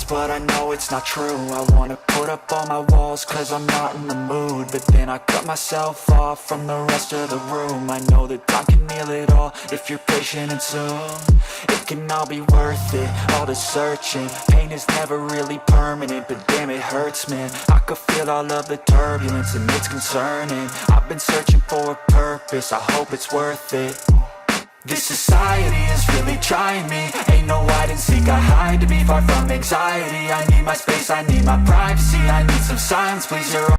but I know it's not true. I wanna put up all my walls cause I'm not in the mood, but then I cut myself off from the rest of the room. I know that time can heal it all if you're patient and soon it can all be worth it, all the searching. Pain is never really permanent, but damn it hurts, man. I could feel all of the turbulence and it's concerning. I've been searching for a purpose, I hope it's worth it. This society is really trying me. Ain't no hide and seek, I hide to be far from anxiety. I need my space, I need my privacy. I need some silence, please. You're